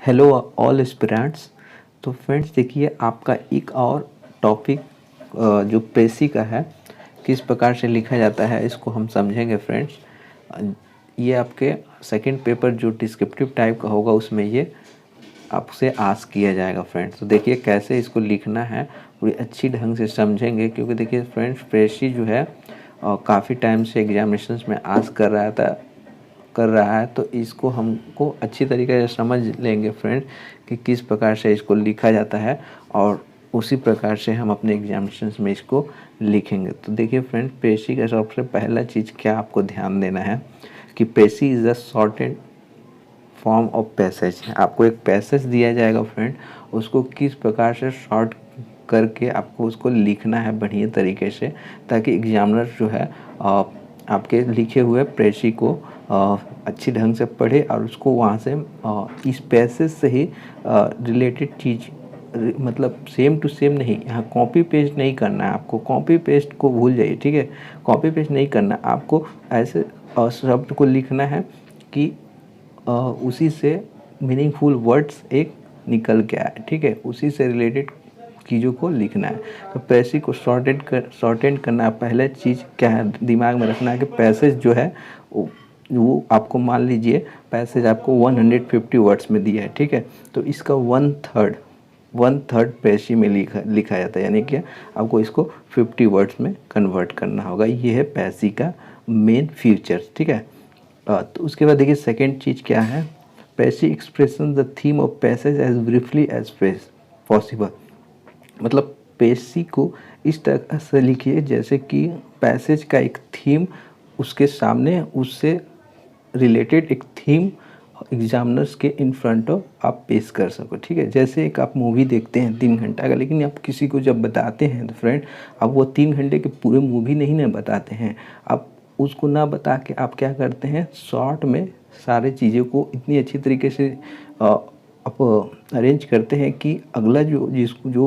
Hello all aspirants. तो friends देखिए आपका एक और टॉपिक जो प्रेसी का है, किस प्रकार से लिखा जाता है इसको हम समझेंगे फ्रेंड्स। ये आपके सेकंड पेपर जो डिस्क्रिप्टिव टाइप का होगा उसमें ये आपसे आस्क किया जाएगा फ्रेंड्स। तो देखिए कैसे इसको लिखना है पूरी अच्छी ढंग से समझेंगे, क्योंकि देखिए फ्रेंड्स प्रेसी जो है काफ़ी टाइम से एग्जामिनेशंस में आस्क कर रहा है, तो इसको हमको अच्छी तरीके से समझ लेंगे फ्रेंड कि किस प्रकार से इसको लिखा जाता है और उसी प्रकार से हम अपने एग्जामिनेशंस में इसको लिखेंगे। तो देखिए फ्रेंड, पेशी का सबसे पहला चीज़ क्या आपको ध्यान देना है कि पेशी is a shorted form of passage. आपको एक पैसेज दिया जाएगा फ्रेंड, उसको किस प्रकार से शॉर्ट करके आपको उसको लिखना है बढ़िया तरीके से, ताकि एग्जामिनर जो है आपके लिखे हुए प्रेसी को अच्छी ढंग से पढ़े और उसको वहाँ से इस पैसेज से ही रिलेटेड चीज़, मतलब सेम टू सेम नहीं, यहाँ कॉपी पेस्ट नहीं करना है आपको। कॉपी पेस्ट को भूल जाइए, ठीक है। कॉपी पेस्ट नहीं करना, आपको ऐसे शब्द को लिखना है कि उसी से मीनिंगफुल वर्ड्स एक निकल के आए, ठीक है। उसी से रिलेटेड चीज़ों को लिखना है। तो पैसेज को शॉर्टेड करना है। पहले चीज़ क्या है दिमाग में रखना है कि पैसेज जो है वो आपको मान लीजिए पैसेज आपको 150 वर्ड्स में दिया है, ठीक है। तो इसका वन थर्ड पेशी में लिखा जाता है, यानी कि आपको इसको 50 वर्ड्स में कन्वर्ट करना होगा। ये है पैसी का मेन फीचर्स, ठीक है। तो उसके बाद देखिए सेकेंड चीज़ क्या है, precis expression the theme of passage as briefly as possible. मतलब पेशी को इस तरह से लिखिए जैसे कि पैसेज का एक थीम उसके सामने, उससे रिलेटेड एक थीम एग्जामिनर्स के इन फ्रंट ऑफ आप पेश कर सको, ठीक है। जैसे एक आप मूवी देखते हैं 3 घंटा का, लेकिन आप किसी को जब बताते हैं तो फ्रेंड आप वो 3 घंटे के पूरे मूवी नहीं ना बताते हैं। आप उसको ना बता के आप क्या करते हैं, शॉर्ट में सारे चीज़ों को इतनी अच्छी तरीके से आप अरेंज करते हैं कि अगला जो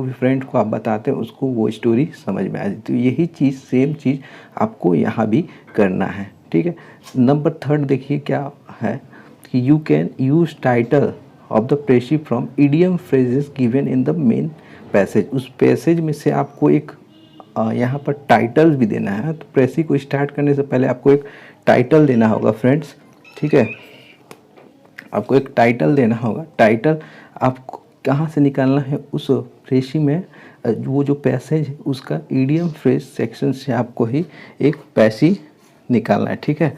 भी फ्रेंड को आप बताते हैं उसको वो स्टोरी समझ में आ जाती है। तो यही चीज़ सेम चीज़ आपको यहाँ भी करना है, ठीक है। नंबर थर्ड देखिए क्या है कि you can use title of the precis from idiom phrases given in the main passage. उस पैसेज में से आपको एक यहाँ पर टाइटल भी देना है। तो प्रेसी को स्टार्ट करने से पहले आपको एक टाइटल देना होगा फ्रेंड्स, ठीक है। आपको एक टाइटल देना होगा। टाइटल आपको कहाँ से निकालना है, उस प्रेसी में वो जो पैसेज है उसका ईडियम फ्रेज सेक्शन से आपको ही एक पैसी निकालना है, ठीक है।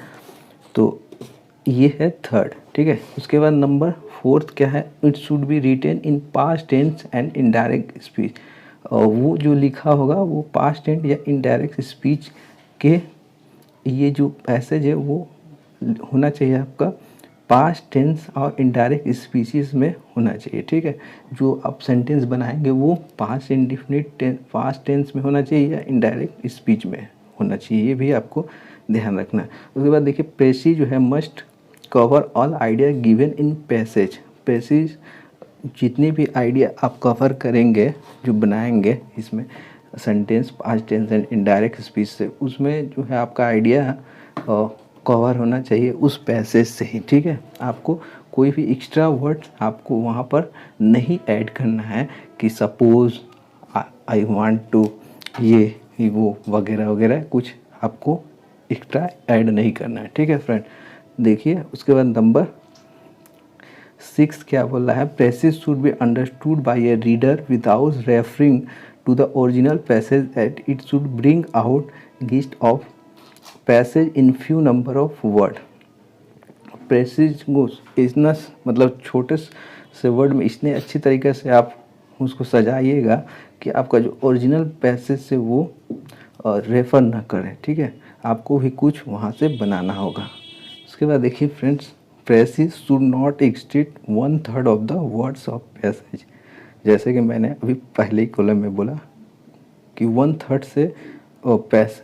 तो ये है थर्ड, ठीक है। उसके बाद नंबर फोर्थ क्या है, it should be written in past tense and indirect speech. वो जो लिखा होगा वो पास्ट टेंस या इनडायरेक्ट स्पीच के ये जो पैसेज है वो होना चाहिए आपका पास्ट टेंस और इनडायरेक्ट स्पीचेस में होना चाहिए, ठीक है। जो आप सेंटेंस बनाएंगे वो पास्ट इंडिफिनिट पास्ट टेंस में होना चाहिए या इनडायरेक्ट स्पीच में होना चाहिए, ये भी आपको ध्यान रखना है। उसके बाद देखिए प्रेसी जो है must cover all idea given in passage. Passage जितने भी आइडिया आप कवर करेंगे जो बनाएंगे इसमें sentence past tense and indirect speech से, उसमें जो है आपका आइडिया कवर होना चाहिए उस पैसेज से ही, ठीक है। आपको कोई भी एक्स्ट्रा वर्ड आपको वहाँ पर नहीं ऐड करना है कि सपोज आई वांट टू ये वो वगैरह वगैरह, कुछ आपको एक्स्ट्रा ऐड नहीं करना है, ठीक है फ्रेंड। देखिए उसके बाद नंबर 6 क्या बोल रहा है, passage should be understood by a reader without referring to the original passage at it should bring out gist of passage in few number of word. Passage को इतना मतलब छोटे से वर्ड में इतने अच्छी तरीके से आप उसको सजाइएगा कि आपका जो ओरिजिनल पैसेज से वो रेफर ना करें, ठीक है। आपको भी कुछ वहाँ से बनाना होगा। उसके बाद देखिए friends, passage should not exceed 1/3 of the words of passage. जैसे कि मैंने अभी पहले ही कॉलम में बोला कि 1/3 से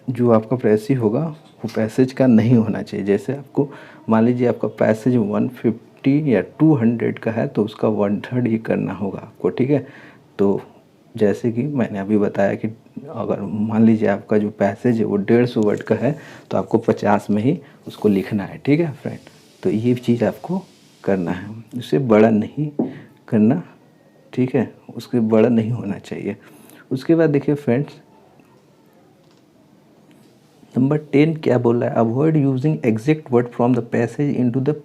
जो आपका पैसेज होगा वो पैसेज का नहीं होना चाहिए। जैसे आपको मान लीजिए आपका पैसेज 150 या 200 का है तो उसका 1/3 ही करना होगा आपको, ठीक है। तो जैसे कि मैंने अभी बताया कि अगर मान लीजिए आपका जो पैसेज है वो 150 वर्ड का है तो आपको 50 में ही उसको लिखना है, ठीक है फ्रेंड। तो ये चीज़ आपको करना है, उससे बड़ा नहीं करना, ठीक है, उसके बड़ा नहीं होना चाहिए। उसके बाद देखिए फ्रेंड्स, नंबर 10 क्या बोल रहा है, avoid using exact word from the passage into the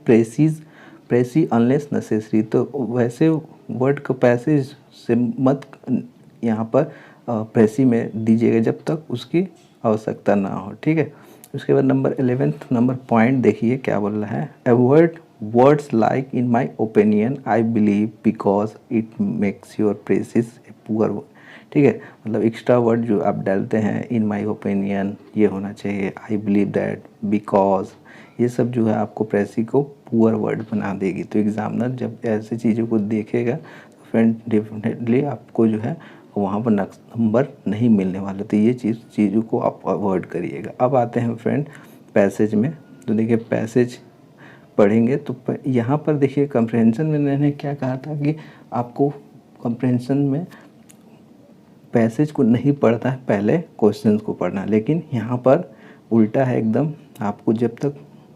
precis unless necessary. तो वैसे वर्ड को पैसेज से मत यहाँ पर प्रेसी में दीजिएगा जब तक उसकी आवश्यकता ना हो, ठीक है। उसके बाद नंबर 11 नंबर पॉइंट देखिए क्या बोल रहा है, avoid words like in my opinion, I believe, because it makes your precious a poor, ठीक है। मतलब एक्स्ट्रा वर्ड जो आप डालते हैं, इन माय ओपिनियन ये होना चाहिए, आई बिलीव दैट, बिकॉज, ये सब जो है आपको प्रेसी को पुअर वर्ड बना देगी। तो एग्जामिनर जब ऐसी चीज़ों को देखेगा तो फ्रेंड डेफिनेटली आपको जो है वहाँ पर नंबर नहीं मिलने वाला। तो ये चीज़ों को आप अवॉइड करिएगा। अब आते हैं फ्रेंड पैसेज में। तो देखिए पैसेज पढ़ेंगे तो यहाँ पर देखिए कंप्रहेंशन में मैंने क्या कहा था कि आपको कंप्रहेंशन में पैसेज को नहीं पढ़ना है, पहले क्वेश्चंस को पढ़ना। लेकिन यहाँ पर उल्टा है एकदम, आपको जब तक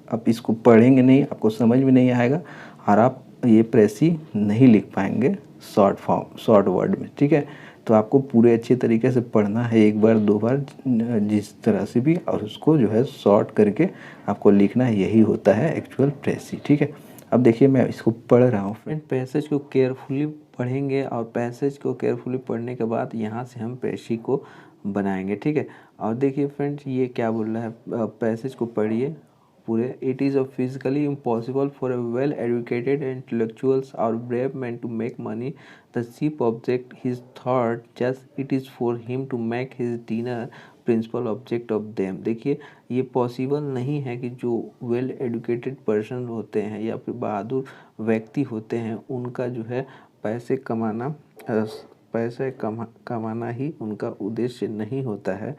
आप इसको पढ़ेंगे नहीं आपको समझ में नहीं आएगा और आप ये प्रेसी नहीं लिख पाएंगे शॉर्ट वर्ड में, ठीक है। तो आपको पूरे अच्छे तरीके से पढ़ना है, एक बार दो बार जिस तरह से भी, और उसको जो है शॉर्ट करके आपको लिखना है। यही होता है एक्चुअल प्रेसी, ठीक है। अब देखिए मैं इसको पढ़ रहा हूँ फ्रेंड। पैसेज को केयरफुली पढ़ेंगे और पैसेज को केयरफुली पढ़ने के बाद यहाँ से हम प्रेसी को बनाएंगे, ठीक है। और देखिए फ्रेंड्स ये क्या बोल रहा है, पैसेज को पढ़िए पूरे। It is a physically impossible for a well educated intellectuals और brave man to make money the cheap object his thought just it is for him to make his dinner principal object of them. देखिए ये possible नहीं है कि जो well educated person होते हैं या फिर बहादुर व्यक्ति होते हैं उनका जो है पैसे कमाना ही उनका उद्देश्य नहीं होता है।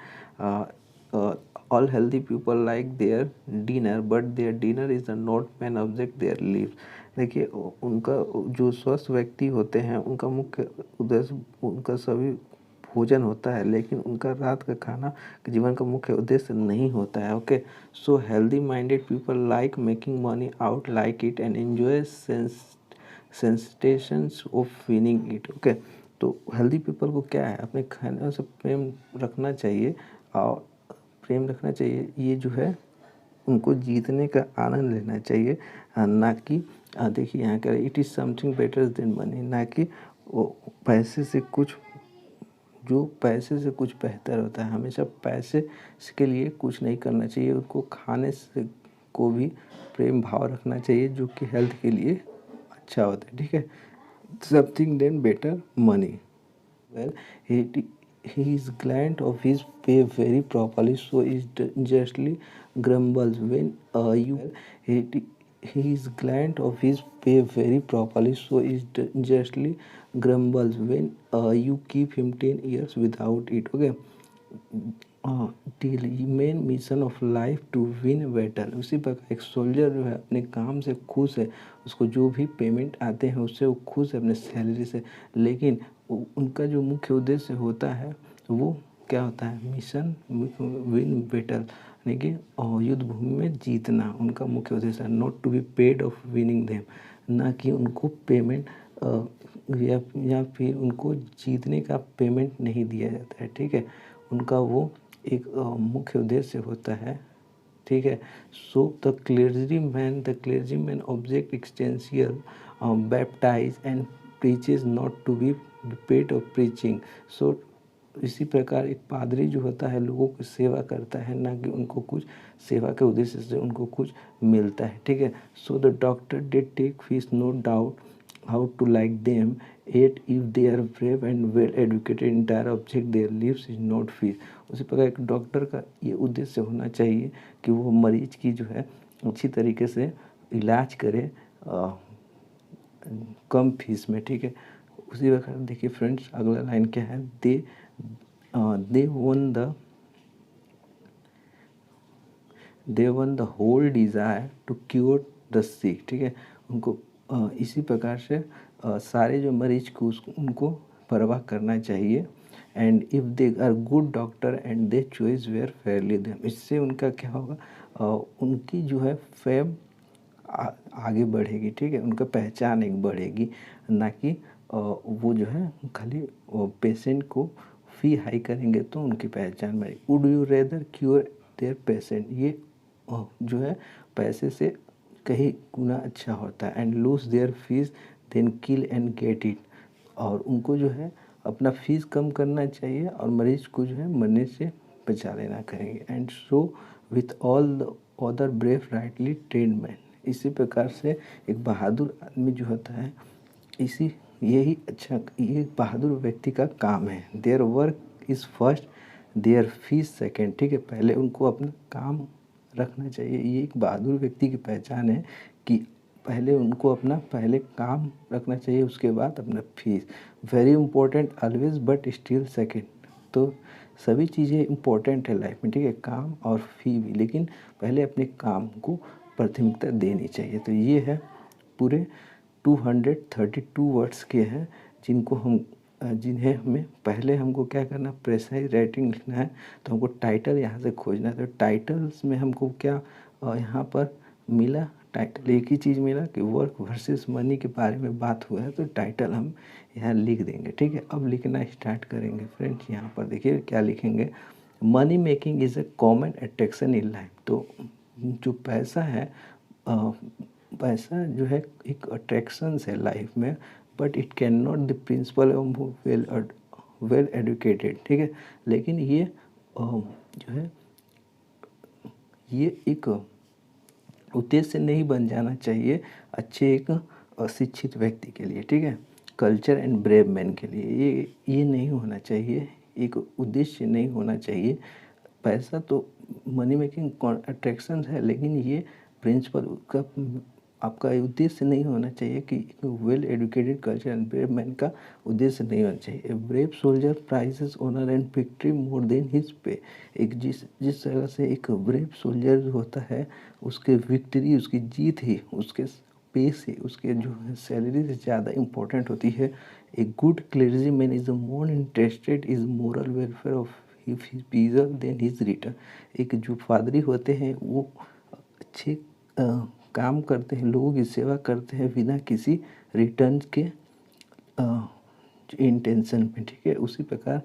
All healthy people like their dinner but their dinner is the not main object their live. देखिए उनका जो स्वस्थ व्यक्ति होते हैं उनका मुख्य उद्देश्य उनका सभी भोजन होता है, लेकिन उनका रात का खाना जीवन का मुख्य उद्देश्य नहीं होता है। Okay, so healthy minded people like making money out like it and enjoy sensations of winning it. Okay, तो हेल्दी पीपल को क्या है, अपने खाने से प्रेम रखना चाहिए और प्रेम रखना चाहिए, ये जो है उनको जीतने का आनंद लेना चाहिए, ना कि देखिए यहाँ का it is something better than money, ना कि वो पैसे से कुछ बेहतर होता है। हमेशा पैसे के लिए कुछ नहीं करना चाहिए, उनको खाने से को भी प्रेम भाव रखना चाहिए जो कि हेल्थ के लिए अच्छा होता है, ठीक है। Something than better money, well he is glad of his pay very properly, so is justly grumbles when he, he is glad of his pay very properly, so is justly grumbles when you keep him 10 years without it। Okay, main mission of life to win battle. उसी प्रकार एक soldier जो है अपने काम से खुश है, उसको जो भी पेमेंट आते हैं उससे वो खुश है अपने सैलरी से, लेकिन उनका जो मुख्य उद्देश्य होता है वो क्या होता है, मिशन विन बैटल, यानी कि युद्ध भूमि में जीतना उनका मुख्य उद्देश्य है। Not to be paid of winning them, ना कि उनको पेमेंट या फिर उनको जीतने का पेमेंट नहीं दिया जाता है, ठीक है। उनका वो एक मुख्य उद्देश्य होता है, ठीक है। So the clergyman object existential baptise and preaches not to be paid of preaching. So इसी प्रकार एक पादरी जो होता है लोगों की सेवा करता है, ना कि उनको कुछ सेवा के उद्देश्य से उनको कुछ मिलता है, ठीक है। So the doctor did take fees, no doubt how to like them, yet if they are brave and well educated entire object their lives is not fees। उसी प्रकार एक डॉक्टर का ये उद्देश्य होना चाहिए कि वो मरीज की जो है अच्छी तरीके से इलाज करे कम फीस में, ठीक है। उसी प्रकार देखिए फ्रेंड्स अगला लाइन क्या है, they want the whole desire to cure the sick, ठीक है। उनको इसी प्रकार से सारे जो मरीज को उनको परवाह करना चाहिए। And if they are good doctor and they choice where fairly them, इससे उनका क्या होगा, उनकी जो है फेम आगे बढ़ेगी, ठीक है, उनका पहचान एक बढ़ेगी, ना कि वो जो है खाली पेशेंट को फ़ी हाई करेंगे तो उनकी पहचान बढ़ेगी। Would you rather cure their patient, ये जो है पैसे से कहीं गुना अच्छा होता है। And lose their fees then kill and get it, और उनको जो है अपना फीस कम करना चाहिए और मरीज को जो है मरने से बचा लेना करेंगे। And so with all the other brave rightly trained man, इसी प्रकार से एक बहादुर आदमी जो होता है, इसी यही अच्छा, ये एक बहादुर व्यक्ति का काम है। Their work is first, there fees second, ठीक है, पहले उनको अपना काम रखना चाहिए। ये एक बहादुर व्यक्ति की पहचान है कि पहले उनको अपना पहले काम रखना चाहिए, उसके बाद अपना fees. Very important always but still second, तो सभी चीज़ें इंपॉर्टेंट है लाइफ में, ठीक है, काम और फी भी, लेकिन पहले अपने काम को प्राथमिकता देनी चाहिए। तो ये है पूरे 232 वर्ड्स के हैं जिनको हम जिन्हें हमें पहले हमको क्या करना, प्रेसाइज राइटिंग लिखना है, तो हमको टाइटल यहाँ से खोजना है। तो टाइटल्स में हमको क्या यहाँ पर मिला, टाइटल एक ही चीज़ मिला कि वर्क वर्सेस मनी के बारे में बात हुआ है, तो टाइटल हम यहाँ लिख देंगे, ठीक है। अब लिखना स्टार्ट करेंगे फ्रेंड्स। यहाँ पर देखिए क्या लिखेंगे, money making is a common attraction in life. तो जो पैसा है, पैसा जो है एक अट्रैक्शंस है लाइफ में, but it can not the principal well educated, ठीक है, लेकिन ये जो है ये एक उद्देश्य नहीं बन जाना चाहिए अच्छे एक अशिक्षित व्यक्ति के लिए, ठीक है, कल्चर एंड ब्रेव मैन के लिए ये नहीं होना चाहिए, एक उद्देश्य नहीं होना चाहिए। पैसा तो मनी मेकिंग अट्रैक्शन है, लेकिन ये प्रिंसिपल का आपका उद्देश्य नहीं होना चाहिए कि well educated culture and brave man का उद्देश्य नहीं होना चाहिए। A brave soldier prizes honour and victory more than his pay, एक जिस तरह से एक ब्रेव सोल्जर जो होता है उसके विक्ट्री, उसकी जीत ही उसके पे से, उसके जो है सैलरी से ज़्यादा इम्पोर्टेंट होती है। A good clergy man is more interested is moral welfare of people than his return, एक जो पादरी होते हैं वो अच्छे काम करते हैं, लोगों की सेवा करते हैं बिना किसी रिटर्न के इंटेंशन में, ठीक है। उसी प्रकार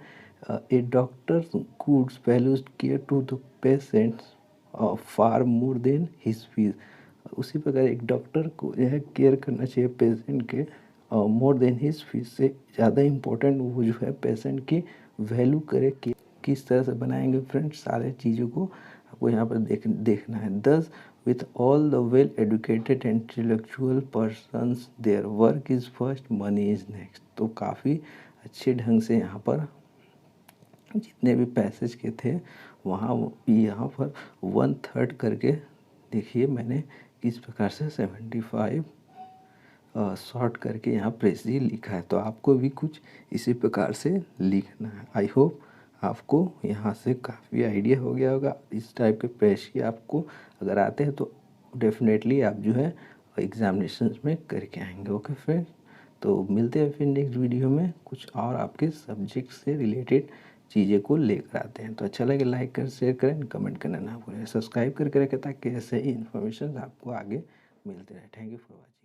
a doctor goods values care to the patients far more than his fees, उसी प्रकार एक डॉक्टर को यह केयर करना चाहिए पेशेंट के मोर देन हिज फीस, से ज़्यादा इम्पोर्टेंट वो जो है पेशेंट की वैल्यू करे कि किस तरह से बनाएंगे फ्रेंड्स, सारे चीज़ों को आपको यहाँ पर देखना है। दस with all the well educated and intellectual persons their work is first, money is next। तो काफ़ी अच्छे ढंग से यहाँ पर जितने भी पैसेज के थे वहाँ यहाँ पर 1/3 करके देखिए मैंने किस प्रकार से 75 शॉर्ट करके यहाँ प्रेसी लिखा है। तो आपको भी कुछ इसी प्रकार से लिखना है। आई होप आपको यहाँ से काफ़ी आइडिया हो गया होगा। इस टाइप के प्रेसी आपको अगर आते हैं तो डेफिनेटली आप जो है एग्जामिनेशन में करके आएंगे। ओके फ्रेंड, तो मिलते हैं फिर नेक्स्ट वीडियो में कुछ और आपके सब्जेक्ट से रिलेटेड चीज़ें को लेकर आते हैं। तो अच्छा लगे लाइक करें, शेयर करें, कमेंट करना ना भूलें, सब्सक्राइब करके रखें ताकि ऐसे ही इन्फॉर्मेशन आपको आगे मिलते रहे। Thank you for watching.